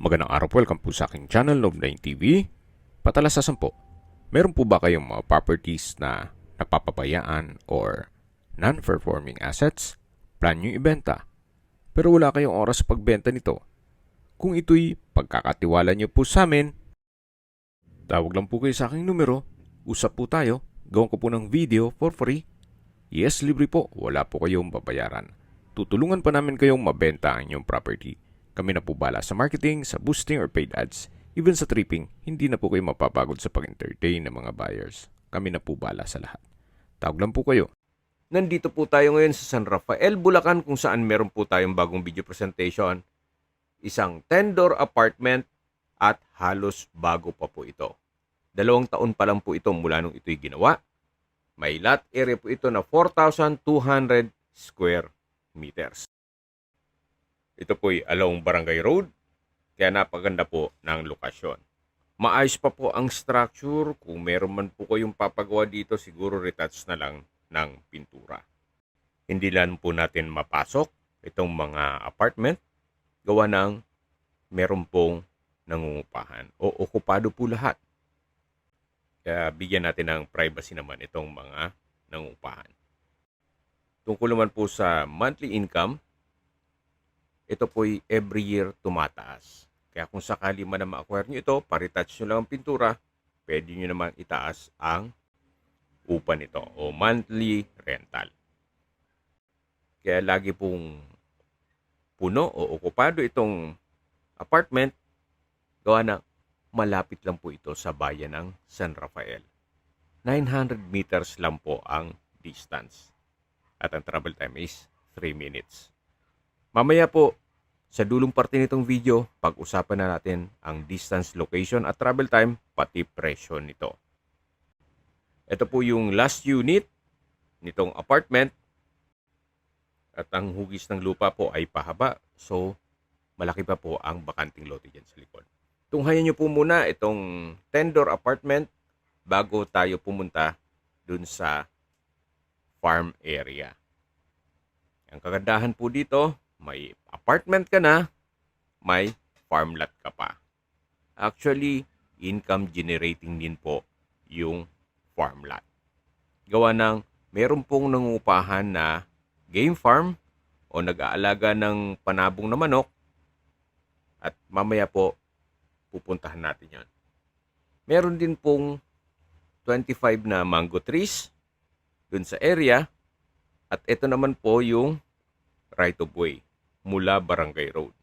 Magandang araw po, welcome po sa aking channel, Love9 TV. Patalasasan po, meron po ba kayong mga properties na napapabayaan or non-performing assets? Plan nyo ibenta, pero wala kayong oras sa pagbenta nito. Kung ito'y pagkakatiwala nyo po sa amin, tawag lang po kayo sa aking numero, usap po tayo, gawin ko po ng video for free. Yes, libre po, wala po kayong babayaran. Tutulungan pa namin kayong mabenta ang inyong property. Kami na po bala sa marketing, sa boosting or paid ads. Even sa tripping, hindi na po kayo mapapagod sa pag-entertain ng mga buyers. Kami na po bala sa lahat. Tawag lang po kayo. Nandito po tayo ngayon sa San Rafael, Bulacan kung saan meron po tayong bagong video presentation. Isang 10-door apartment at halos bago pa po ito. 2 taon pa lang po ito mula nung ito'y ginawa. May lot area po ito na 4,200 square meters. Ito po'y along Barangay Road, kaya napaganda po ng lokasyon. Maayos pa po ang structure. Kung meron man po kayong papagawa dito, siguro retouch na lang ng pintura. Hindi lang po natin mapasok itong mga apartment, gawa ng meron pong nangungupahan o okupado po lahat. Kaya bigyan natin ng privacy naman itong mga nangungupahan. Tungkol naman po sa monthly income, ito po'y every year tumataas. Kaya kung sakali man na ma-acquire nyo ito, paretouch nyo lang ang pintura, pwede nyo naman itaas ang upa nito o monthly rental. Kaya lagi pong puno o okupado itong apartment, gawa na malapit lang po ito sa bayan ng San Rafael. 900 meters lang po ang distance. At ang travel time is 3 minutes. Mamaya po, sa dulong parte nitong video, pag-usapan na natin ang distance, location at travel time, pati presyo nito. Ito po yung last unit nitong apartment. At ang hugis ng lupa po ay pahaba. So, malaki pa po ang bakanting lote dyan sa likod. Tunghayan nyo po muna itong 10-door apartment bago tayo pumunta dun sa farm area. Ang kagandahan po dito, may apartment ka na, may farm lot ka pa. Actually, income generating din po yung farm lot. Gawa ng meron pong nangungupahan na game farm o nag-aalaga ng panabong na manok at mamaya po pupuntahan natin yan. Meron din pong 25 na mango trees dun sa area at ito naman po yung right of way mula Barangay Road.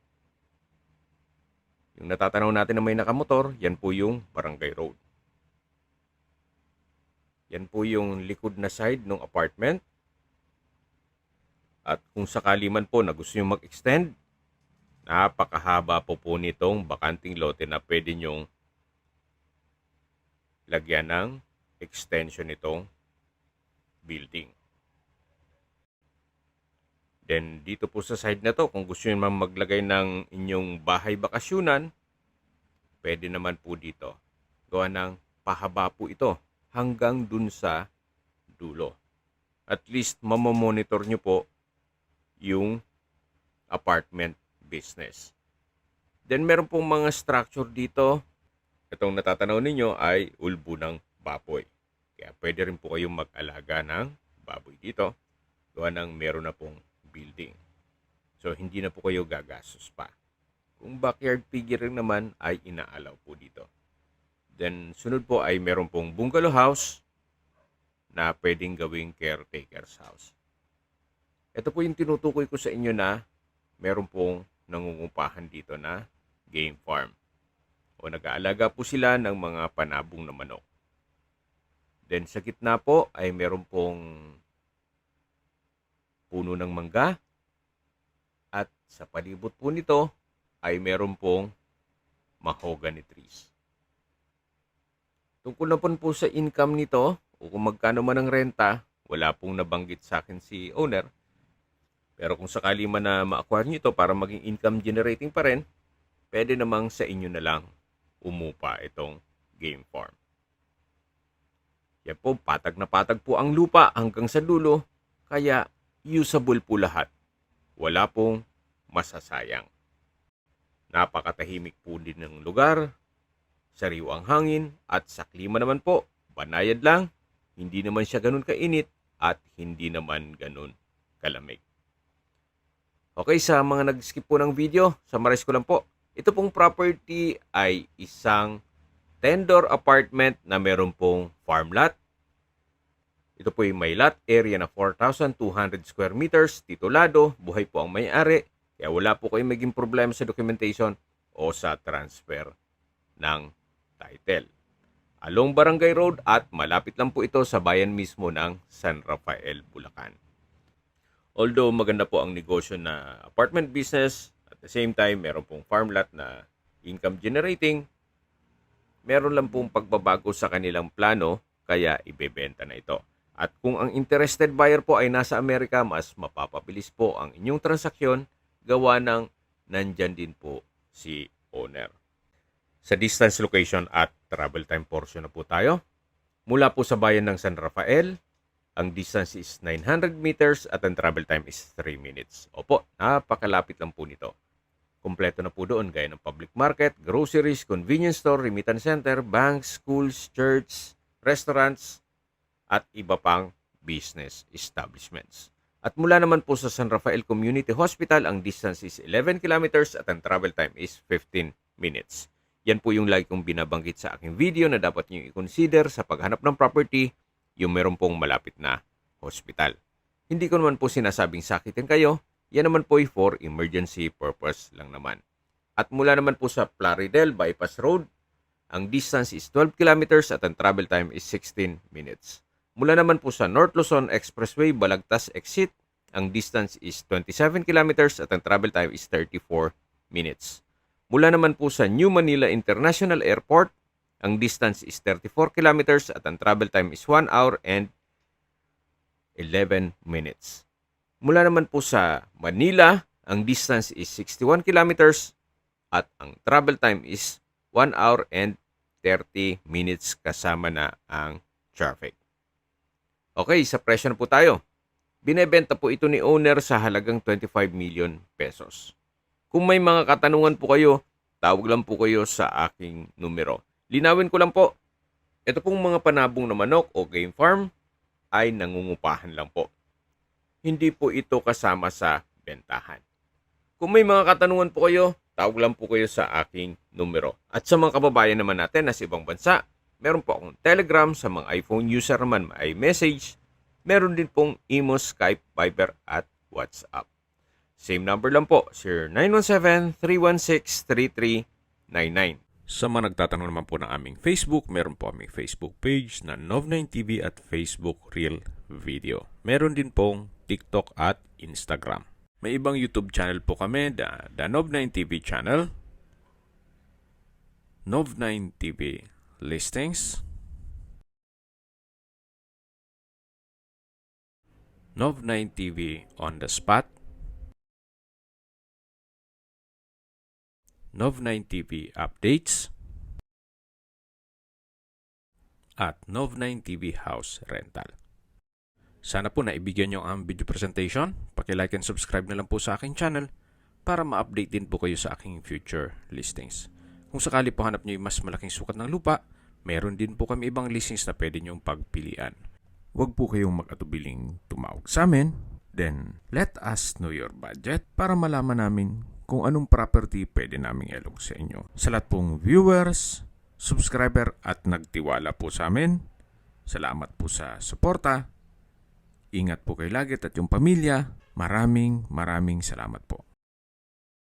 Yung natatanaw natin na may nakamotor, yan po yung Barangay Road. Yan po yung likod na side ng apartment. At kung sakali man po na gusto nyo mag-extend, napakahaba po nitong bakanting lote na pwede nyong lagyan ng extension nitong building. Then, dito po sa side na to, kung gusto nyo naman maglagay ng inyong bahay bakasyunan, pwede naman po dito. Gawa ng pahaba po ito hanggang dun sa dulo. At least, mamamonitor nyo po yung apartment business. Then, meron pong mga structure dito. Itong natatanaw ninyo ay ulbo ng baboy. Kaya pwede rin po kayong mag-alaga ng baboy dito. Gawa ng meron na pong building. So, hindi na po kayo gagastos pa. Kung backyard figure naman ay inaalaw po dito. Then, sunod po ay meron pong bungalow house na pwedeng gawing caretaker's house. Ito po yung tinutukoy ko sa inyo na meron pong nangungupahan dito na game farm. O nag-aalaga po sila ng mga panabong na manok. Then, sa gitna po ay meron pong puno ng mangga at sa palibot po nito ay meron pong mahogany trees. Tungkol na po sa income nito o kung magkano man ang renta, wala pong nabanggit sa akin si owner. Pero kung sakali man na ma-acquire nyo ito para maging income generating pa rin, pwede namang sa inyo na lang umupa itong game farm. Yan po, patag na patag po ang lupa hanggang sa dulo, kaya usable po lahat. Wala pong masasayang. Napakatahimik po din ng lugar, sariwang hangin, at sa klima naman po, banayad lang, hindi naman siya ganun kainit at hindi naman ganun kalamig. Okay, sa mga nag-skip po ng video, summarize ko lang po. Ito pong property ay isang 10-door apartment na meron pong farm lot. Ito po yung may lot area na 4,200 square meters, titulado, buhay po ang may-ari, kaya wala po kayong maging problema sa documentation o sa transfer ng title. Along Barangay Road at malapit lang po ito sa bayan mismo ng San Rafael, Bulacan. Although maganda po ang negosyo na apartment business, at the same time meron pong farm lot na income generating, meron lang pong pagbabago sa kanilang plano kaya ibebenta na ito. At kung ang interested buyer po ay nasa Amerika, mas mapapabilis po ang inyong transaksyon gawa ng nandyan din po si owner. Sa distance, location at travel time portion na po tayo. Mula po sa bayan ng San Rafael, ang distance is 900 meters at ang travel time is 3 minutes. Opo, napakalapit lang po nito. Kompleto na po doon gaya ng public market, groceries, convenience store, remittance center, banks, schools, church, restaurants, at iba pang business establishments. At mula naman po sa San Rafael Community Hospital, ang distance is 11 kilometers at ang travel time is 15 minutes. Yan po yung lagi kong binabanggit sa aking video na dapat nyo i-consider sa paghanap ng property, yung meron pong malapit na hospital. Hindi ko naman po sinasabing sakitin kayo, yan naman po ay for emergency purpose lang naman. At mula naman po sa Plaridel Bypass Road, ang distance is 12 kilometers at ang travel time is 16 minutes. Mula naman po sa North Luzon Expressway Balagtas Exit, ang distance is 27 kilometers at ang travel time is 34 minutes. Mula naman po sa New Manila International Airport, ang distance is 34 kilometers at ang travel time is 1 hour and 11 minutes. Mula naman po sa Manila, ang distance is 61 kilometers at ang travel time is 1 hour and 30 minutes kasama na ang traffic. Okay, sa presyo na po tayo. Binebenta po ito ni owner sa halagang 25 million pesos. Kung may mga katanungan po kayo, tawag lang po kayo sa aking numero. Linawin ko lang po, ito pong mga panabong na manok o game farm ay nangungupahan lang po. Hindi po ito kasama sa bentahan. Kung may mga katanungan po kayo, tawag lang po kayo sa aking numero. At sa mga kababayan naman natin na sa ibang bansa, meron po akong Telegram, sa mga iPhone user naman ay message. Meron din pong Imo, Skype, Viber at WhatsApp. Same number lang po, 0917-316-3399. Sa mga nagtatanong naman po ng aming Facebook, meron po aming Facebook page na Nov9TV at Facebook Real Video. Meron din pong TikTok at Instagram. May ibang YouTube channel po kami, the Nov9TV channel, Nov9TV Listings, Nov9TV On The Spot, Nov9TV Updates, at Nov9TV House Rental. Sana po naibigyan nyo ang video presentation. Paki-like and subscribe na lang po sa aking channel para ma-update din po kayo sa aking future listings. Kung sakali po hanap nyo yung mas malaking sukat ng lupa, meron din po kami ibang listings na pwede nyong pagpilian. Huwag po kayong mag-atubiling tumawag sa amin. Then, let us know your budget para malaman namin kung anong property pwede naming ilog sa inyo. Sa lahat pong viewers, subscriber at nagtiwala po sa amin, salamat po sa suporta. Ingat po kayo lagi at yung pamilya. Maraming salamat po.